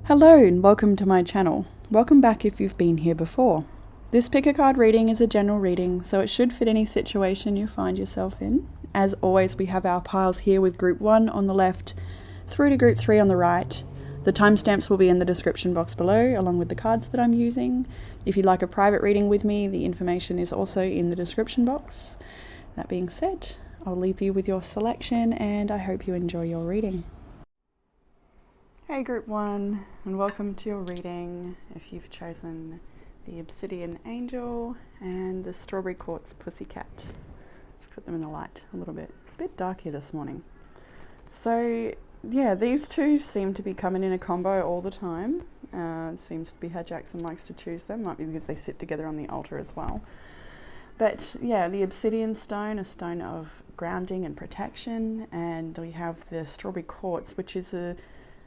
Hello and welcome to my channel. Welcome back if you've been here before. This pick a card reading is a general reading, so it should fit any situation you find yourself in. As always, we have our piles here with group 1 on the left through to group 3 on the right. The timestamps will be in the description box below, along with the cards that I'm using. If you'd like a private reading with me, the information is also in the description box. That being said, I'll leave you with your selection and I hope you enjoy your reading. Hey Group 1, and welcome to your reading. If you've chosen the Obsidian Angel and the Strawberry Quartz Pussycat. Let's put them in the light a little bit. It's a bit dark here this morning. So yeah, these two seem to be coming in a combo all the time. It seems to be how Jackson likes to choose them. Might be because they sit together on the altar as well. But yeah, the Obsidian Stone, a stone of grounding and protection, and we have the Strawberry Quartz, which is a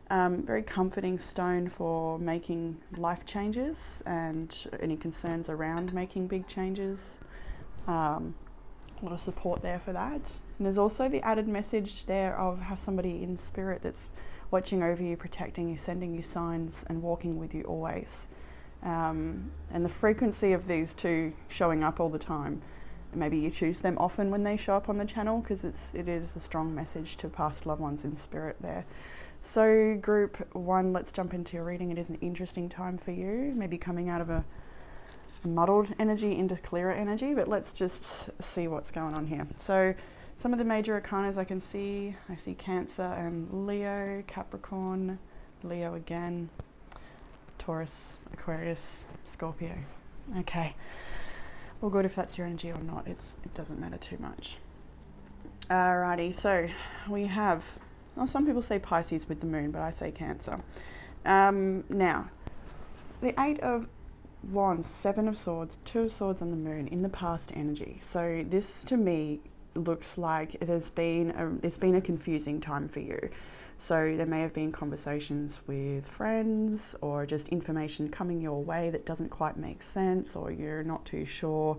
very comforting stone for making life changes and any concerns around making big changes. A lot of support there for that. And there's also the added message there of have somebody in spirit that's watching over you, protecting you, sending you signs and walking with you always. And the frequency of these two showing up all the time, maybe you choose them often when they show up on the channel because it is a strong message to past loved ones in spirit there. So group 1, let's jump into your reading. It is an interesting time for you, maybe coming out of a muddled energy into clearer energy, but let's just see what's going on here. So some of the major arcanas I see Cancer and Leo, Capricorn, Leo again, Taurus, Aquarius, Scorpio. Okay, all good if that's your energy or not, it doesn't matter too much. Alrighty, so we have, well, some people say Pisces with the moon, but I say Cancer. Now, the 8 of Wands, 7 of Swords, 2 of Swords on the moon in the past energy. So this to me looks like there's been a confusing time for you. So there may have been conversations with friends or just information coming your way that doesn't quite make sense, or you're not too sure.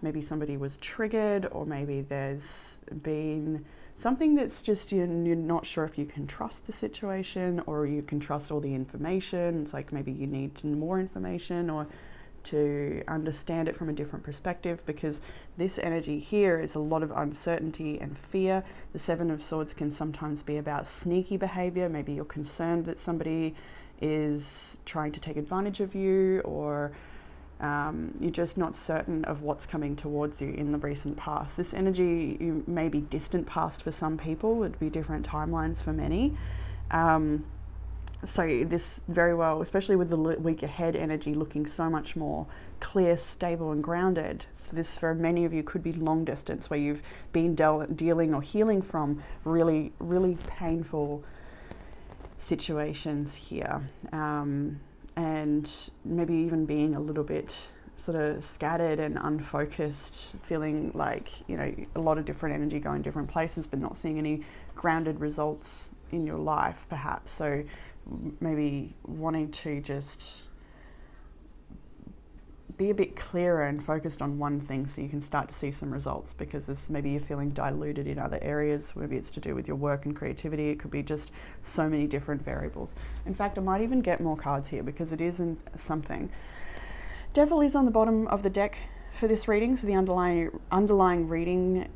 Maybe somebody was triggered, or maybe there's been something that's just you're not sure if you can trust the situation or you can trust all the information. It's like maybe you need more information or to understand it from a different perspective, because this energy here is a lot of uncertainty and fear. The 7 of Swords can sometimes be about sneaky behavior. Maybe you're concerned that somebody is trying to take advantage of you, or you're just not certain of what's coming towards you in the recent past. This energy, you may be distant past for some people, would be different timelines for many. So this very well, especially with the week ahead energy looking so much more clear, stable and grounded. So this for many of you could be long distance, where you've been dealing or healing from really, really painful situations here. And maybe even being a little bit sort of scattered and unfocused, feeling like, you know, a lot of different energy going different places, but not seeing any grounded results in your life perhaps. So maybe wanting to just be a bit clearer and focused on one thing so you can start to see some results, because this, maybe you're feeling diluted in other areas. Maybe it's to do with your work and creativity. It could be just so many different variables. In fact, I might even get more cards here because it isn't something. Devil is on the bottom of the deck for this reading, so the underlying reading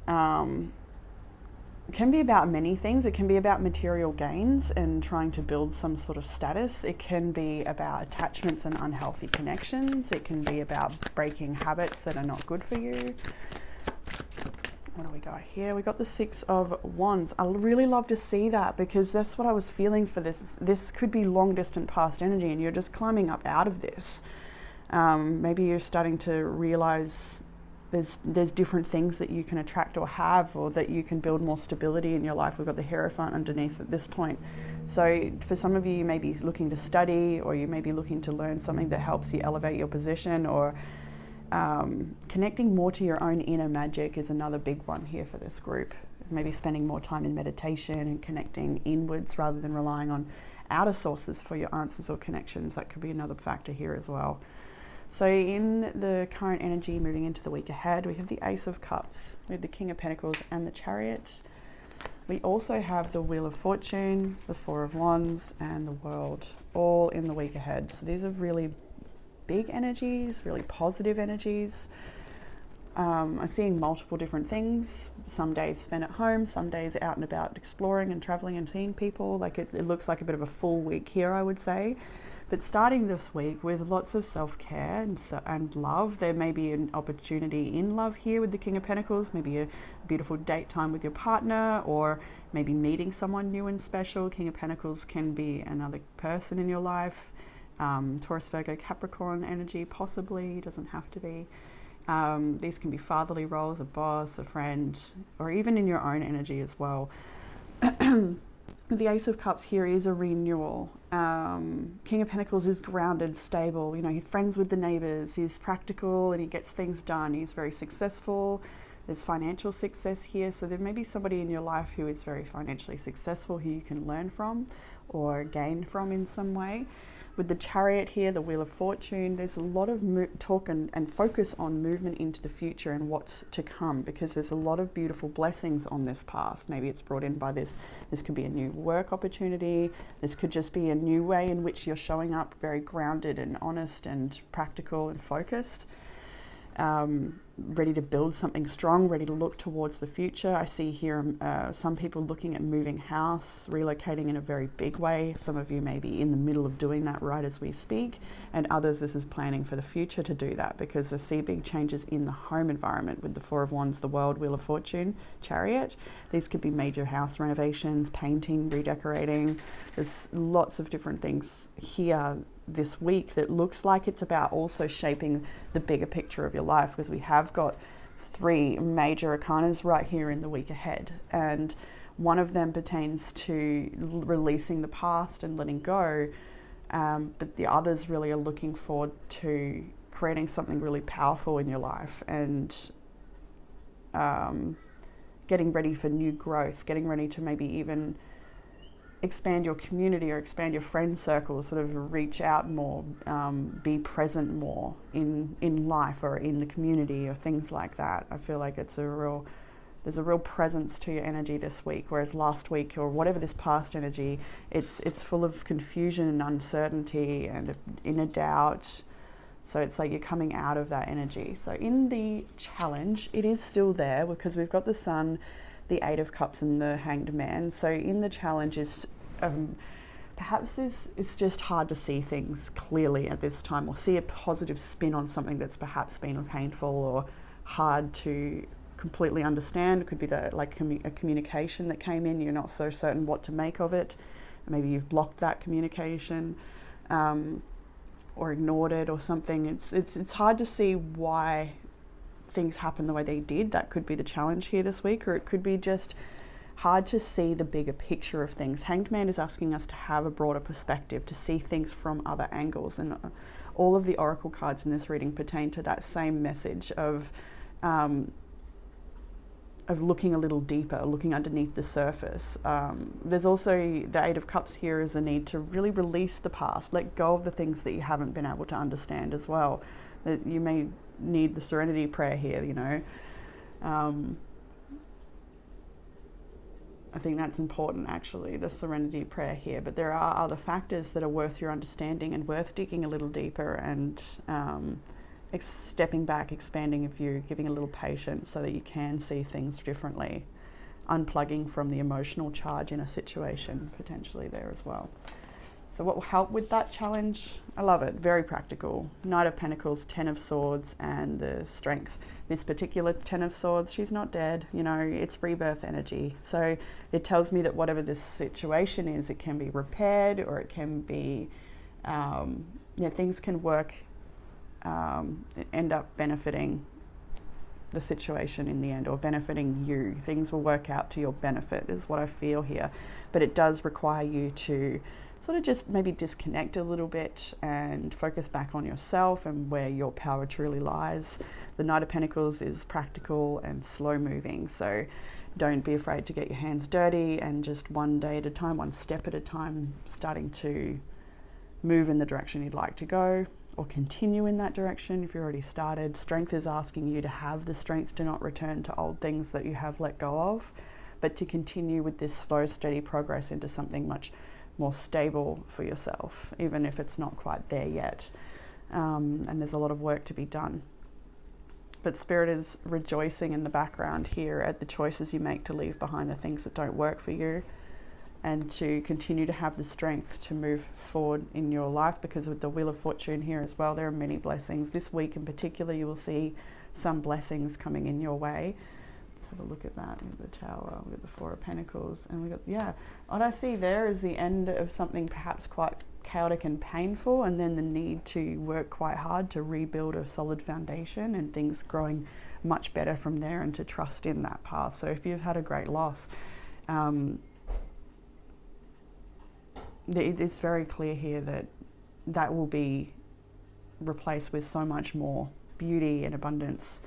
can be about many things. It can be about material gains and trying to build some sort of status. It can be about attachments and unhealthy connections. It can be about breaking habits that are not good for you. What do we got here? We got the 6 of Wands. I really love to see that, because that's what I was feeling for this. This could be long distant past energy and you're just climbing up out of this. Maybe you're starting to realize there's different things that you can attract or have, or that you can build more stability in your life. We've got the Hierophant underneath at this point. So for some of you, you may be looking to study, or you may be looking to learn something that helps you elevate your position, or connecting more to your own inner magic is another big one here for this group. Maybe spending more time in meditation and connecting inwards rather than relying on outer sources for your answers or connections. That could be another factor here as well. So in the current energy moving into the week ahead, we have the Ace of Cups with the King of Pentacles and the Chariot. We also have the Wheel of Fortune, the Four of Wands, and the World, all in the week ahead. So these are really big energies, really positive energies. I'm seeing multiple different things. Some days spent at home, some days out and about exploring and traveling and seeing people. Like it looks like a bit of a full week here, I would say. But starting this week with lots of self-care and love. There may be an opportunity in love here with the King of Pentacles, maybe a beautiful date time with your partner, or maybe meeting someone new and special. King of Pentacles can be another person in your life. Taurus, Virgo, Capricorn energy, possibly, doesn't have to be. These can be fatherly roles, a boss, a friend, or even in your own energy as well. The Ace of Cups here is a renewal. King of Pentacles is grounded, stable. You know, he's friends with the neighbors. He's practical and he gets things done. He's very successful. There's financial success here. So there may be somebody in your life who is very financially successful who you can learn from or gain from in some way. With the Chariot here, the Wheel of Fortune, there's a lot of talk and focus on movement into the future and what's to come, because there's a lot of beautiful blessings on this past. Maybe it's brought in by this could be a new work opportunity. This could just be a new way in which you're showing up very grounded and honest and practical and focused. Ready to build something strong, ready to look towards the future. I see here some people looking at moving house, relocating in a very big way. Some of you may be in the middle of doing that right as we speak, and others this is planning for the future to do that, because I see big changes in the home environment with the Four of Wands, the World, Wheel of Fortune, Chariot. These could be major house renovations, painting, redecorating. There's lots of different things here this week that looks like it's about also shaping the bigger picture of your life, because we have got 3 major arcanas right here in the week ahead, and one of them pertains to releasing the past and letting go, but the others really are looking forward to creating something really powerful in your life and getting ready for new growth, getting ready to maybe even expand your community or expand your friend circle, sort of reach out more, be present more in life or in the community or things like that. I feel like there's a real presence to your energy this week, whereas last week or whatever this past energy, it's full of confusion and uncertainty and inner doubt. So it's like you're coming out of that energy. So in the challenge, it is still there because we've got the Sun, the Eight of Cups and the Hanged Man. So in the challenge is perhaps it's just hard to see things clearly at this time, or see a positive spin on something that's perhaps been painful or hard to completely understand. It could be a communication that came in, you're not so certain what to make of it. Maybe you've blocked that communication or ignored it or something. It's hard to see why things happen the way they did. That could be the challenge here this week, or it could be just hard to see the bigger picture of things. Hanged Man is asking us to have a broader perspective, to see things from other angles, and all of the oracle cards in this reading pertain to that same message of looking a little deeper, looking underneath the surface. There's also the Eight of Cups here is a need to really release the past, let go of the things that you haven't been able to understand as well. That you may need the serenity prayer here, you know. I think that's important, actually, the serenity prayer here. But there are other factors that are worth your understanding and worth digging a little deeper and stepping back, expanding your view, giving a little patience so that you can see things differently, unplugging from the emotional charge in a situation potentially there as well. So what will help with that challenge? I love it, very practical. Knight of Pentacles, Ten of Swords, and the Strength. This particular Ten of Swords, she's not dead, you know, it's rebirth energy. So it tells me that whatever this situation is, it can be repaired, or it can be, things can work, end up benefiting the situation in the end, or benefiting you. Things will work out to your benefit is what I feel here. But it does require you to sort of just maybe disconnect a little bit and focus back on yourself and where your power truly lies. The Knight of Pentacles is practical and slow moving, so don't be afraid to get your hands dirty and just one day at a time, one step at a time, starting to move in the direction you'd like to go, or continue in that direction if you already started. Strength is asking you to have the strength to not return to old things that you have let go of, but to continue with this slow, steady progress into something much more stable for yourself, even if it's not quite there yet. And there's a lot of work to be done. But Spirit is rejoicing in the background here at the choices you make to leave behind the things that don't work for you, and to continue to have the strength to move forward in your life, because with the Wheel of Fortune here as well, there are many blessings. This week in particular, you will see some blessings coming in your way. Let's have a look at that. We have the Tower, we have the Four of Pentacles, and we got, yeah, what I see there is the end of something perhaps quite chaotic and painful, and then the need to work quite hard to rebuild a solid foundation and things growing much better from there, and to trust in that path. So if you've had a great loss, it's very clear here that that will be replaced with so much more beauty and abundance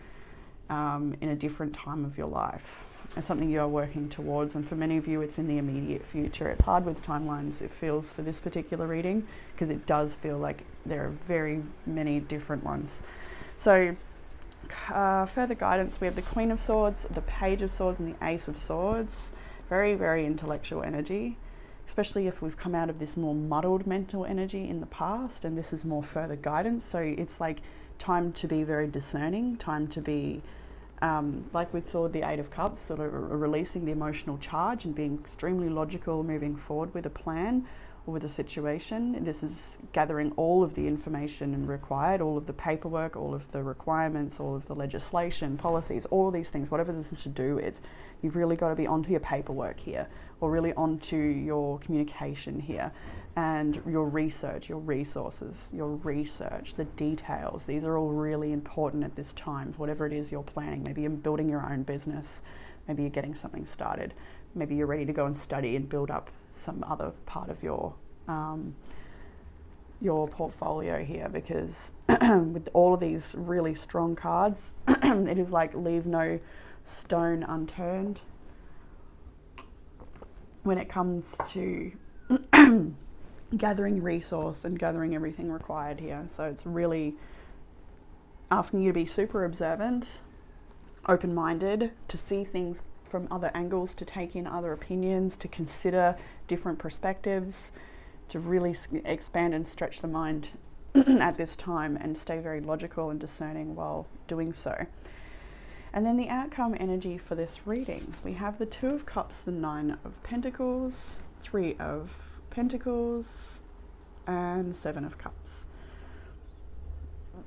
in a different time of your life. It's something you are working towards, and for many of you it's in the immediate future. It's hard with timelines, it feels, for this particular reading, because it does feel like there are very many different ones. So further guidance, we have the Queen of Swords, the Page of Swords, and the Ace of Swords. Very, very intellectual energy, especially if we've come out of this more muddled mental energy in the past, and this is more further guidance. So it's like time to be very discerning, time to be, like we saw the Eight of Cups, sort of releasing the emotional charge and being extremely logical, moving forward with a plan or with a situation. This is gathering all of the information required, all of the paperwork, all of the requirements, all of the legislation, policies, all of these things, whatever this is to do with. You've really got to be onto your paperwork here, or really onto your communication here, and your research, your resources, your research, the details. These are all really important at this time, whatever it is you're planning. Maybe you're building your own business, maybe you're getting something started, maybe you're ready to go and study and build up some other part of your portfolio here, because with all of these really strong cards, it is like leave no stone unturned when it comes to gathering resource and gathering everything required here. So it's really asking you to be super observant, open-minded, to see things from other angles, to take in other opinions, to consider different perspectives, to really expand and stretch the mind at this time, and stay very logical and discerning while doing so. And then the outcome energy for this reading, we have the Two of Cups, the Nine of Pentacles, Three of Pentacles, and Seven of Cups,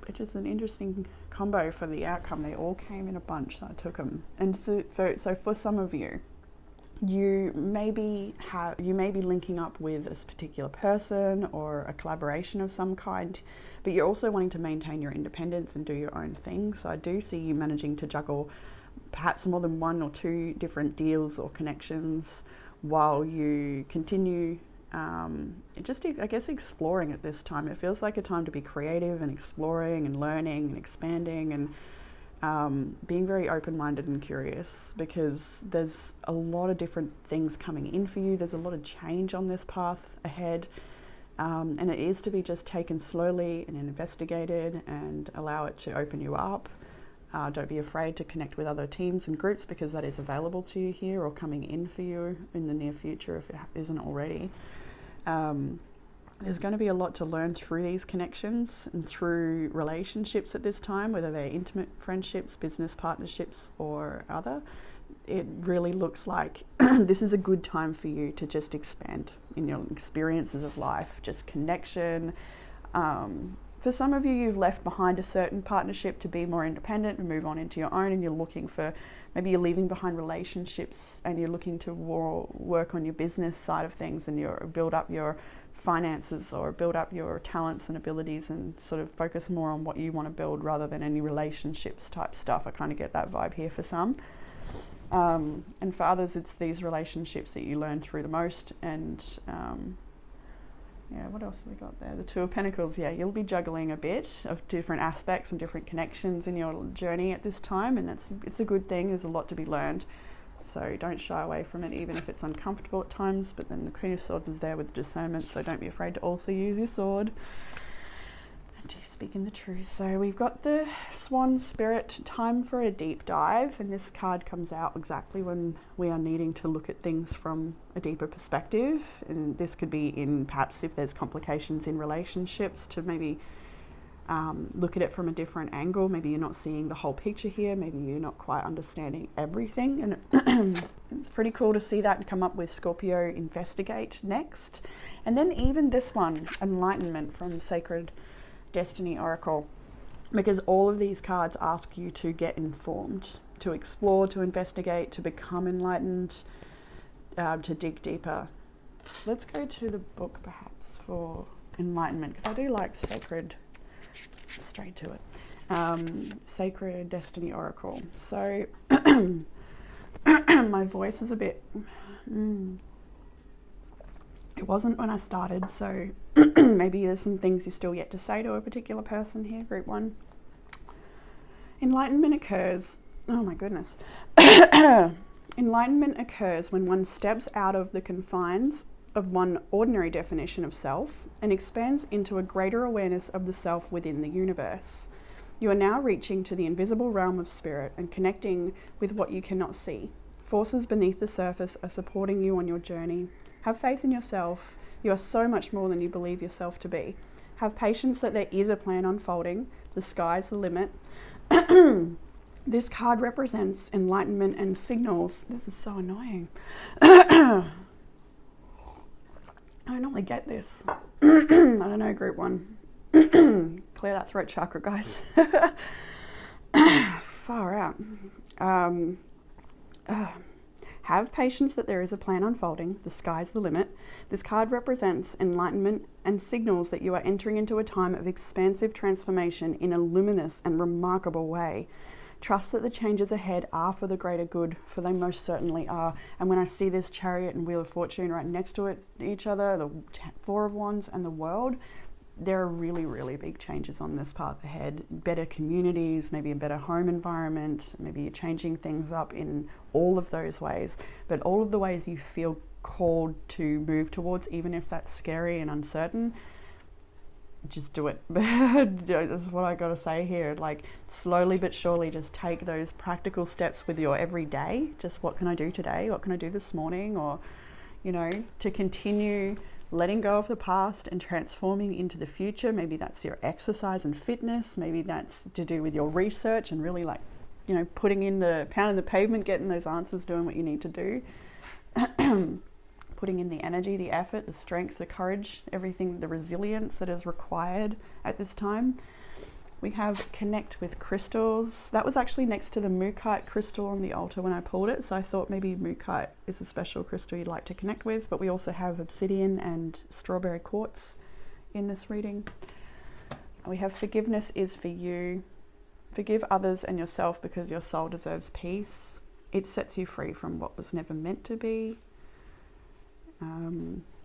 which is an interesting combo for the outcome. They all came in a bunch, so I took them. And so for some of you, you may be linking up with a particular person or a collaboration of some kind, but you're also wanting to maintain your independence and do your own thing. So I do see you managing to juggle perhaps more than one or two different deals or connections while you continue just, I guess, exploring at this time. It feels like a time to be creative and exploring and learning and expanding, and being very open-minded and curious, because there's a lot of different things coming in for you. There's a lot of change on this path ahead, and it is to be just taken slowly and investigated, and allow it to open you up. Don't be afraid to connect with other teams and groups, because that is available to you here, or coming in for you in the near future if it isn't already. There's going to be a lot to learn through these connections and through relationships at this time, whether they're intimate friendships, business partnerships, or other. It really looks like this is a good time for you to just expand in your experiences of life, just connection. For some of you, you've left behind a certain partnership to be more independent and move on into your own, and you're looking for, maybe you're leaving behind relationships and you're looking to work on your business side of things, and you build up your finances or build up your talents and abilities, and sort of focus more on what you want to build rather than any relationships type stuff. I kind of get that vibe here for some. And for others, it's these relationships that you learn through the most. And yeah, what else have we got there? The Two of Pentacles. Yeah, you'll be juggling a bit of different aspects and different connections in your journey at this time, and it's a good thing. There's a lot to be learned, so don't shy away from it, even if it's uncomfortable at times. But then the Queen of Swords is there with discernment, so don't be afraid to also use your sword. speaking the truth. So we've got the Swan Spirit, time for a deep dive, and this card comes out exactly when we are needing to look at things from a deeper perspective. And this could be in perhaps if there's complications in relationships, to maybe look at it from a different angle. Maybe you're not seeing the whole picture here. Maybe you're not quite understanding everything. And it's pretty cool to see that and come up with Scorpio Investigate next. And then even this one, Enlightenment from Sacred Destiny Oracle, because all of these cards ask you to get informed, to explore, to investigate, to become enlightened, to dig deeper. Let's go to the book perhaps for enlightenment, because I do like sacred, straight to it. Sacred Destiny Oracle. So my voice is a bit it wasn't when I started, so maybe there's some things you're still yet to say to a particular person here, group 1. Enlightenment occurs, oh my goodness. Enlightenment occurs when one steps out of the confines of one ordinary definition of self and expands into a greater awareness of the self within the universe. You are now reaching to the invisible realm of spirit and connecting with what you cannot see. Forces beneath the surface are supporting you on your journey. Have faith in yourself. You are so much more than you believe yourself to be. Have patience that there is a plan unfolding. The sky's the limit. This card represents enlightenment and signals. This is so annoying. I don't normally get this. I don't know, group 1. Clear that throat chakra, guys. Far out. Have patience that there is a plan unfolding. The sky's the limit. This card represents enlightenment and signals that you are entering into a time of expansive transformation in a luminous and remarkable way. Trust that the changes ahead are for the greater good, for they most certainly are. And when I see this Chariot and Wheel of Fortune right next to each other, the Four of Wands and the World, there are really, really big changes on this path ahead. Better communities, maybe a better home environment, maybe you're changing things up in all of those ways. But all of the ways you feel called to move towards, even if that's scary and uncertain, just do it. That's what I gotta say here. Like, slowly but surely, just take those practical steps with your everyday. Just what can I do today? What can I do this morning? Or, you know, to continue letting go of the past and transforming into the future. Maybe that's your exercise and fitness. Maybe that's to do with your research and really, like, you know, putting in the pound in the pavement, getting those answers, doing what you need to do. Putting in the energy, the effort, the strength, the courage, everything, the resilience that is required at this time. We have Connect with Crystals. That was actually next to the Mookaite crystal on the altar when I pulled it, so I thought maybe Mookaite is a special crystal you'd like to connect with. But we also have Obsidian and Strawberry Quartz in this reading. We have Forgiveness is for you. Forgive others and yourself because your soul deserves peace. It sets you free from what was never meant to be.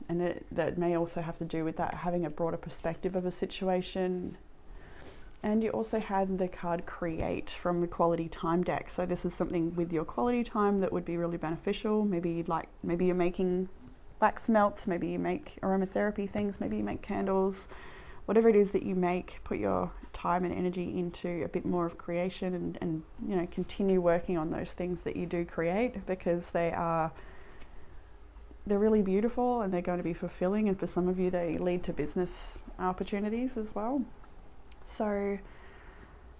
And that may also have to do with that, having a broader perspective of a situation. And you also had the card Create from the Quality Time deck. So this is something with your quality time that would be really beneficial. Maybe you're making wax melts, maybe you make aromatherapy things, maybe you make candles. Whatever it is that you make, put your time and energy into a bit more of creation and you know, continue working on those things that you do create, because they're really beautiful and they're going to be fulfilling, and for some of you they lead to business opportunities as well. So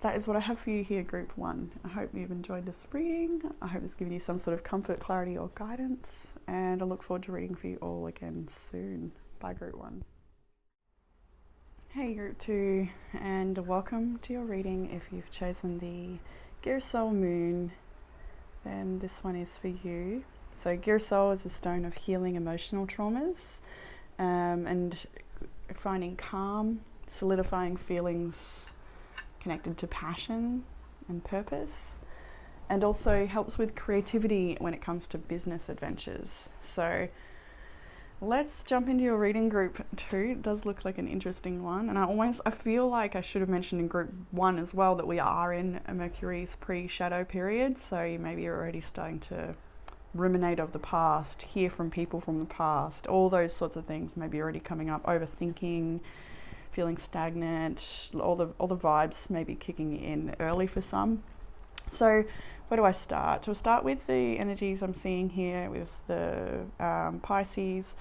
that is what I have for you here, group 1. I hope you've enjoyed this reading. I hope it's given you some sort of comfort, clarity or guidance, and I look forward to reading for you all again soon. Bye, group 1. Hey, group 2, and welcome to your reading. If you've chosen the Gear Soul Moon, then this one is for you. So Gear Soul is a stone of healing emotional traumas and finding calm, solidifying feelings connected to passion and purpose, and also helps with creativity when it comes to business adventures. So let's jump into your reading, group 2. It does look like an interesting one, and I feel like I should have mentioned in group 1 as well that we are in a Mercury's pre-shadow period, so maybe you're already starting to ruminate of the past, hear from people from the past, all those sorts of things maybe already coming up, overthinking, feeling stagnant, all the vibes maybe kicking in early for some. So where do I start? We'll start with the energies I'm seeing here with the Pisces,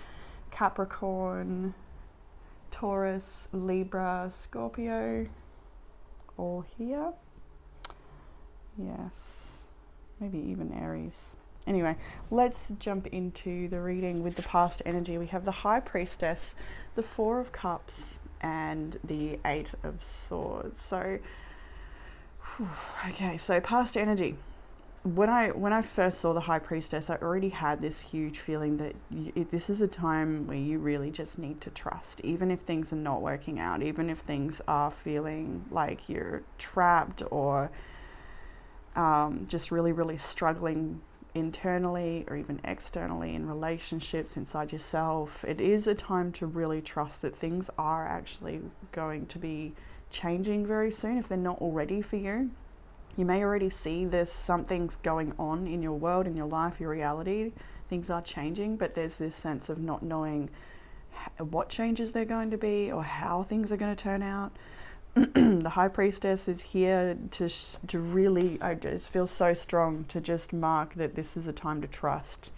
Capricorn, Taurus, Libra, Scorpio, all here. Yes, maybe even Aries. Anyway, let's jump into the reading with the past energy. We have the High Priestess, the Four of Cups, and the Eight of Swords. So, okay, so past energy. When I first saw the High Priestess, I already had this huge feeling that this is a time where you really just need to trust, even if things are not working out, even if things are feeling like you're trapped or just really, really struggling internally or even externally in relationships inside yourself. It is a time to really trust that things are actually going to be changing very soon if they're not already for you. You may already see there's something's going on in your world, in your life, your reality. Things are changing, but there's this sense of not knowing what changes they're going to be or how things are going to turn out. The High Priestess is here to really, I just feel so strong to just mark that this is a time to trust.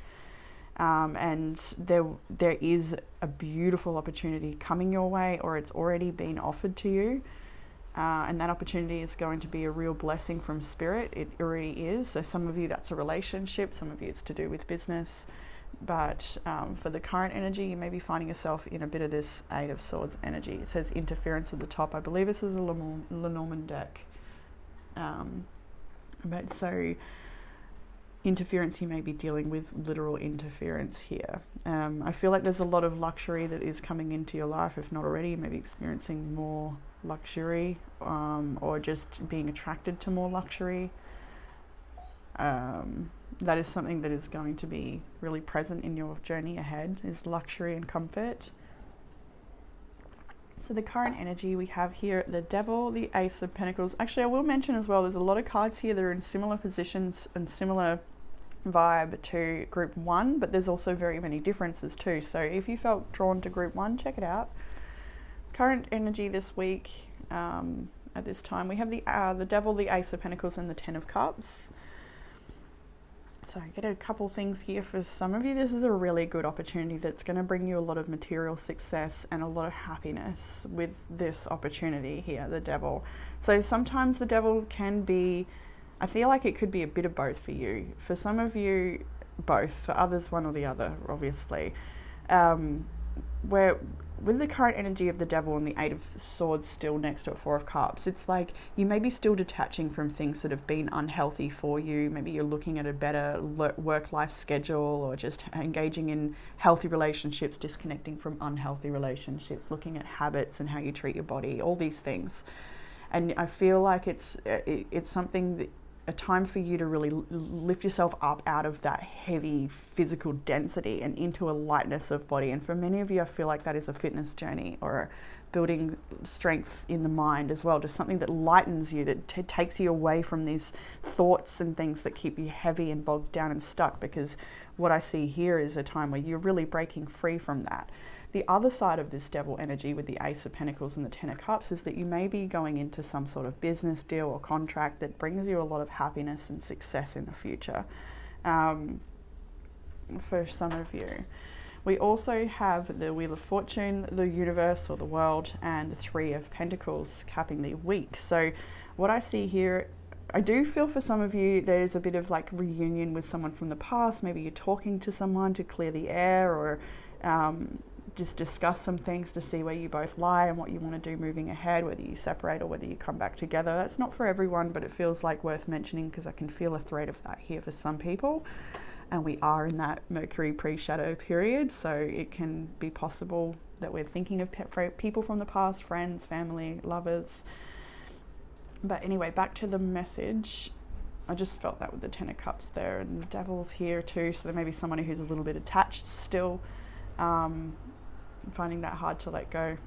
And there is a beautiful opportunity coming your way, or it's already been offered to you. And that opportunity is going to be a real blessing from Spirit. It already is. So some of you, that's a relationship. Some of you, it's to do with business. But for the current energy, you may be finding yourself in a bit of this Eight of Swords energy. It says interference at the top. I believe this is a Lenormand deck. But so interference, you may be dealing with literal interference here. I feel like there's a lot of luxury that is coming into your life. If not already, you may be experiencing more luxury or just being attracted to more luxury. That is something that is going to be really present in your journey ahead, is luxury and comfort. So the current energy we have here, the Devil, the Ace of Pentacles. Actually, I will mention as well, there's a lot of cards here that are in similar positions and similar vibe to group 1, but there's also very many differences too. So if you felt drawn to group 1, check it out. Current energy this week, at this time, we have the Devil, the Ace of Pentacles, and the Ten of Cups. So I get a couple things here for some of you. This is a really good opportunity that's going to bring you a lot of material success and a lot of happiness with this opportunity here, the Devil. So sometimes the Devil can be, I feel like it could be a bit of both for you. For some of you, both. For others, one or the other, obviously. Where with the current energy of the Devil and the Eight of Swords still next to a Four of Cups, it's like you may be still detaching from things that have been unhealthy for you. Maybe you're looking at a better work-life schedule, or just engaging in healthy relationships, disconnecting from unhealthy relationships, looking at habits and how you treat your body, all these things. And I feel like it's something that, a time for you to really lift yourself up out of that heavy physical density and into a lightness of body. And for many of you, I feel like that is a fitness journey or building strength in the mind as well, just something that lightens you, that takes you away from these thoughts and things that keep you heavy and bogged down and stuck. Because what I see here is a time where you're really breaking free from that. The other side of this Devil energy with the Ace of Pentacles and the Ten of Cups is that you may be going into some sort of business deal or contract that brings you a lot of happiness and success in the future, for some of you. We also have the Wheel of Fortune, the Universe or the World, and the Three of Pentacles capping the week. So what I see here, I do feel for some of you there's a bit of like reunion with someone from the past. Maybe you're talking to someone to clear the air, or just discuss some things to see where you both lie and what you want to do moving ahead, whether you separate or whether you come back together. That's not for everyone, but it feels like worth mentioning because I can feel a thread of that here for some people. And we are in that Mercury pre-shadow period, so it can be possible that we're thinking of people from the past, friends, family, lovers. But anyway, back to the message. I just felt that with the Ten of Cups there, and the Devil's here too, so there may be someone who's a little bit attached still. Finding that hard to let go.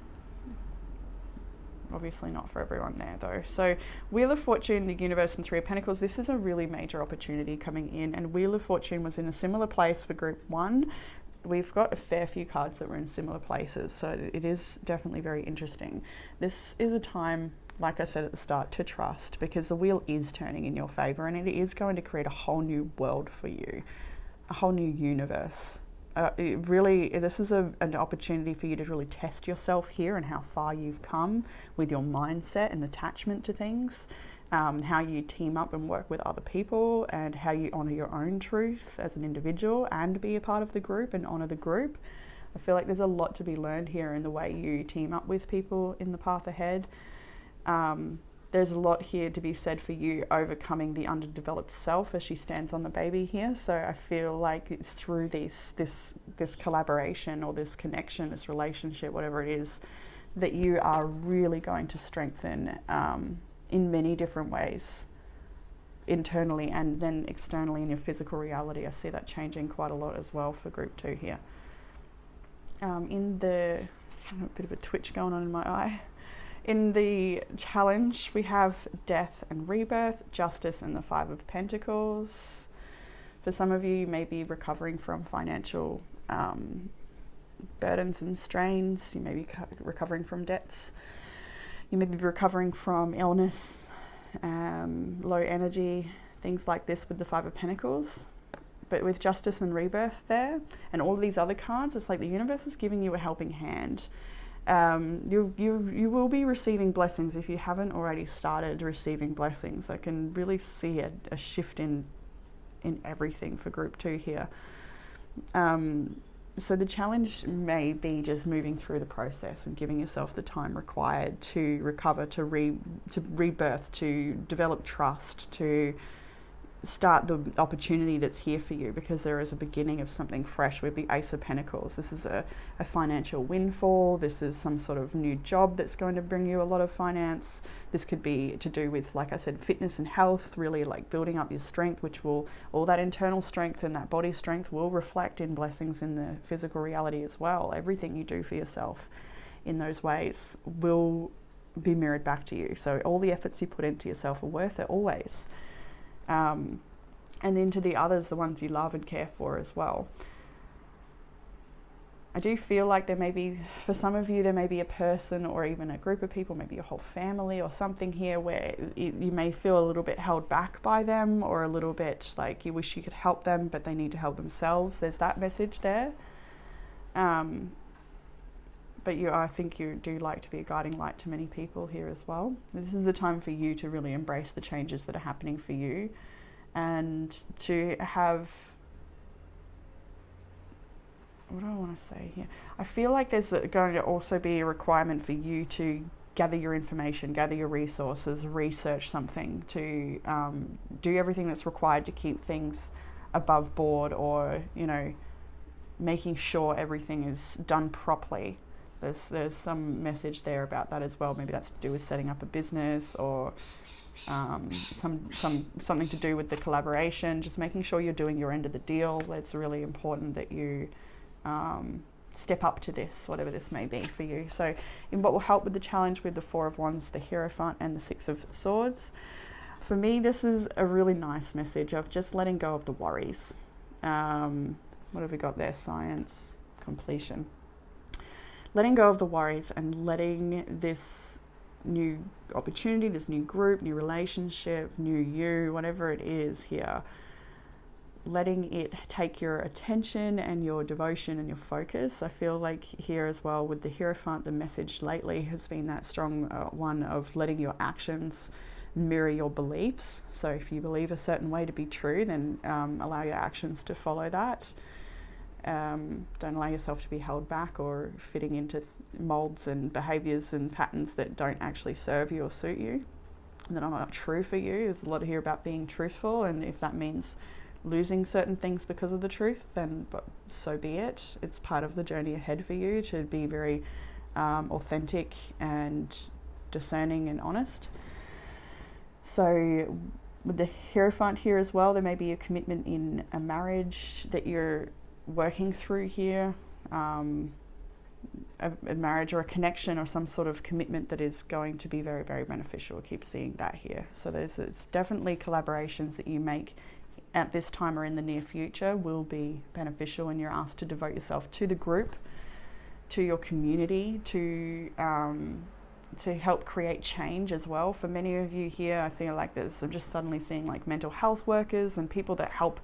Obviously not for everyone there though. So Wheel of Fortune, the Universe, and Three of Pentacles, this is a really major opportunity coming in, and Wheel of Fortune was in a similar place for group 1. we've got a fair few cards that were in similar places, so it is definitely very interesting. This is a time, like I said at the start, to trust, because the wheel is turning in your favor, and it is going to create a whole new world for you, a whole new universe. This is an opportunity for you to really test yourself here and how far you've come with your mindset and attachment to things. How you team up and work with other people, and how you honor your own truth as an individual and be a part of the group and honor the group. I feel like there's a lot to be learned here in the way you team up with people in the path ahead. There's a lot here to be said for you overcoming the underdeveloped self as she stands on the baby here. So I feel like it's through this collaboration or this connection, this relationship, whatever it is, that you are really going to strengthen in many different ways, internally and then externally in your physical reality. I see that changing quite a lot as well for group 2 here. A bit of a twitch going on in my eye. In the challenge, we have death and rebirth, justice and the 5 of Pentacles. For some of you, you may be recovering from financial burdens and strains. You may be recovering from debts. You may be recovering from illness, low energy, things like this with the 5 of Pentacles. But with justice and rebirth there, and all of these other cards, it's like the universe is giving you a helping hand. You will be receiving blessings if you haven't already started receiving blessings. I can really see a shift in everything for group 2 here. So the challenge may be just moving through the process and giving yourself the time required to recover, to rebirth, to develop trust, to start the opportunity that's here for you, because there is a beginning of something fresh with the Ace of Pentacles. This is a financial windfall. This is some sort of new job that's going to bring you a lot of finance. This could be to do with, like I said, fitness and health, really like building up your strength, which will, all that internal strength and that body strength will reflect in blessings in the physical reality as well. Everything you do for yourself in those ways will be mirrored back to you. So all the efforts you put into yourself are worth it always. And into the others, the ones you love and care for as well. I do feel like there may be, for some of you, there may be a person or even a group of people, maybe a whole family or something here where you may feel a little bit held back by them, or a little bit like you wish you could help them, but they need to help themselves. There's that message there. But I think you do like to be a guiding light to many people here as well. This is the time for you to really embrace the changes that are happening for you, and to have, what do I want to say here? I feel like there's going to also be a requirement for you to gather your information, gather your resources, research something, to do everything that's required to keep things above board, or, making sure everything is done properly. There's some message there about that as well. Maybe that's to do with setting up a business, or something to do with the collaboration. Just making sure you're doing your end of the deal. It's really important that you step up to this, whatever this may be for you. So in what will help with the challenge with the 4 of Wands, the Hierophant and the 6 of Swords, for me this is a really nice message of just letting go of the worries. What have we got there? Science, completion. Letting go of the worries and letting this new opportunity, this new group, new relationship, new you, whatever it is here, letting it take your attention and your devotion and your focus. I feel like here as well with the Hierophant, the message lately has been that strong one of letting your actions mirror your beliefs. So if you believe a certain way to be true, then allow your actions to follow that. Don't allow yourself to be held back or fitting into molds and behaviors and patterns that don't actually serve you or suit you, that are not true for you. There's a lot here about being truthful, and if that means losing certain things because of the truth, then so be it. It's part of the journey ahead for you to be very authentic and discerning and honest. So with the Hierophant here as well, there may be a commitment in a marriage that you're working through here, a marriage or a connection or some sort of commitment that is going to be very, very beneficial. I keep seeing that here. So it's definitely collaborations that you make at this time or in the near future will be beneficial, and you're asked to devote yourself to the group, to your community, to help create change as well. For many of you here, I feel like I'm just suddenly seeing like mental health workers and people that help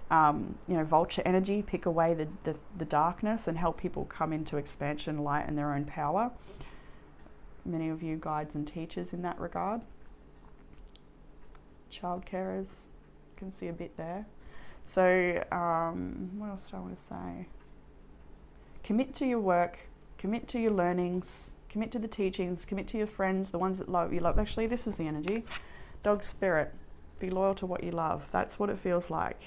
vulture energy, pick away the darkness and help people come into expansion, light and their own power. Many of you guides and teachers in that regard. Child carers, can see a bit there. So what else do I want to say? Commit to your work, commit to your learnings, commit to the teachings, commit to your friends, the ones that love you. Actually, this is the energy. Dog spirit, be loyal to what you love. That's what it feels like.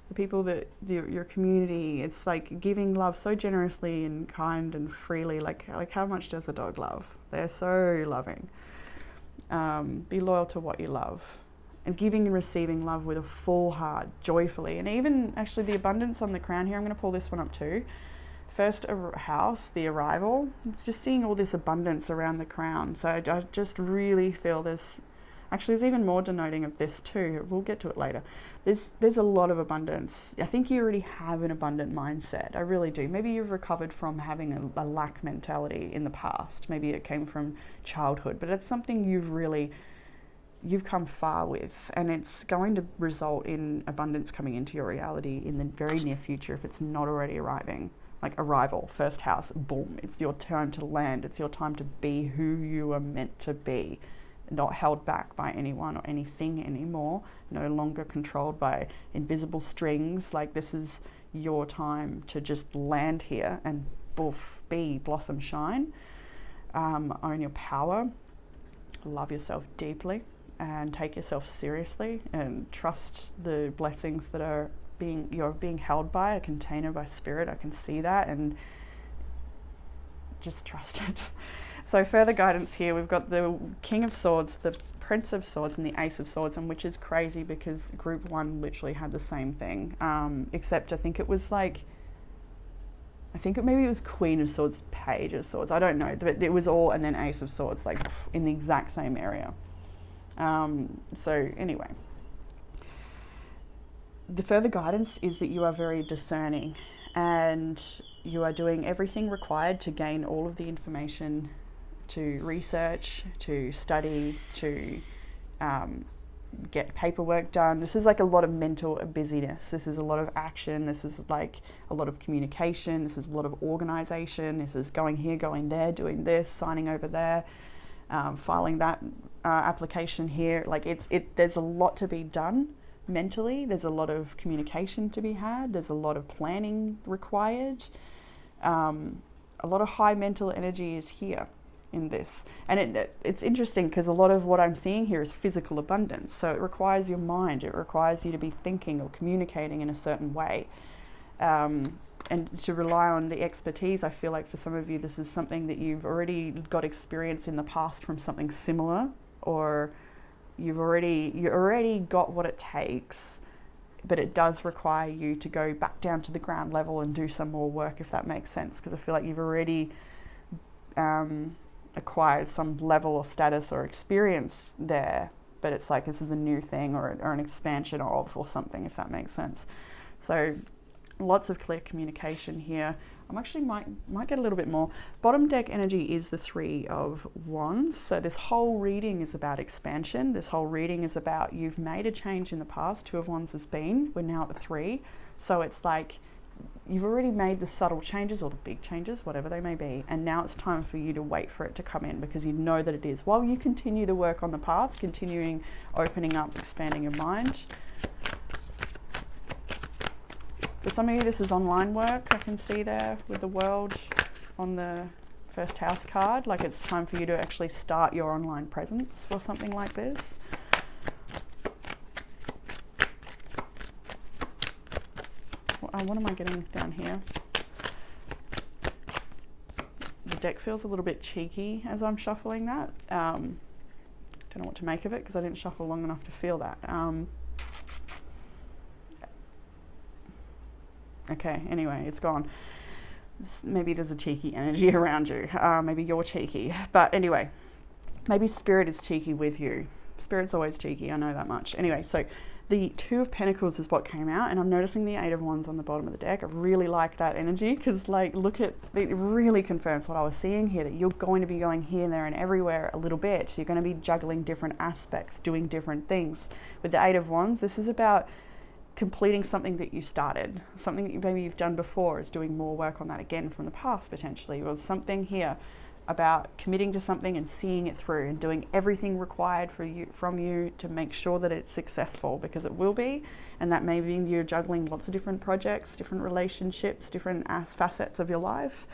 The people that, your community, it's like giving love so generously and kind and freely. Like how much does a dog love? They're so loving. Be loyal to what you love. And giving and receiving love with a full heart, joyfully. And even actually the abundance on the crown here, I'm going to pull this one up too. First house, the arrival. It's just seeing all this abundance around the crown. So I just really feel this. Actually, there's even more denoting of this too. We'll get to it later. There's a lot of abundance. I think you already have an abundant mindset. I really do. Maybe you've recovered from having a lack mentality in the past. Maybe it came from childhood, but it's something you've come far with, and it's going to result in abundance coming into your reality in the very near future if it's not already arriving. Like arrival, first house, boom, it's your time to land. It's your time to be who you are meant to be, not held back by anyone or anything anymore, no longer controlled by invisible strings. Like this is your time to just land here and boof, be, blossom, shine, own your power, love yourself deeply, and take yourself seriously, and trust the blessings that you're being held by, a container by spirit. I can see that, and just trust it. So further guidance here, we've got the King of Swords, the Prince of Swords, and the Ace of Swords, and which is crazy because group 1 literally had the same thing, except I think it was like, maybe it was Queen of Swords, Page of Swords, I don't know, but it was all, and then Ace of Swords, like in the exact same area. So anyway, the further guidance is that you are very discerning, and you are doing everything required to gain all of the information, to research, to study, to get paperwork done. This is like a lot of mental busyness. This is a lot of action. This is like a lot of communication. This is a lot of organization. This is going here, going there, doing this, signing over there, filing that application here. Like there's a lot to be done mentally. There's a lot of communication to be had. There's a lot of planning required. A lot of high mental energy is here in this, and it's interesting because a lot of what I'm seeing here is physical abundance, so it requires your mind, it requires you to be thinking or communicating in a certain way, and to rely on the expertise. I feel like for some of you this is something that you've already got experience in the past from something similar, or you already got what it takes, but it does require you to go back down to the ground level and do some more work, if that makes sense, because I feel like you've already acquired some level or status or experience there, but it's like this is a new thing or an expansion of or something, if that makes sense. So lots of clear communication here. I'm actually might get a little bit more. Bottom deck energy is the 3 of Wands. So this whole reading is about expansion. This whole reading is about you've made a change in the past. 2 of Wands has been. We're now at the 3. So it's like you've already made the subtle changes or the big changes, whatever they may be. And now it's time for you to wait for it to come in, because you know that it is. While you continue the work on the path, continuing opening up, expanding your mind. For some of you, this is online work. I can see there with the world on the first house card. Like it's time for you to actually start your online presence or something like this. What am I getting down here? The deck feels a little bit cheeky as I'm shuffling that. Don't know what to make of it because I didn't shuffle long enough to feel that. Okay, anyway, it's gone. Maybe there's a cheeky energy around you. Maybe you're cheeky. But anyway, maybe spirit is cheeky with you. Spirit's always cheeky, I know that much. Anyway, so The Two of Pentacles is what came out, and I'm noticing the Eight of Wands on the bottom of the deck. I really like that energy because, like, look at it, really confirms what I was seeing here, that you're going to be going here, there, and everywhere a little bit. So you're going to be juggling different aspects, doing different things. With the Eight of Wands, this is about completing something that you started, something that maybe you've done before, is doing more work on that again from the past potentially, or something here about committing to something and seeing it through and doing everything required from you to make sure that it's successful, because it will be. And that may mean you're juggling lots of different projects, different relationships, different facets of your life,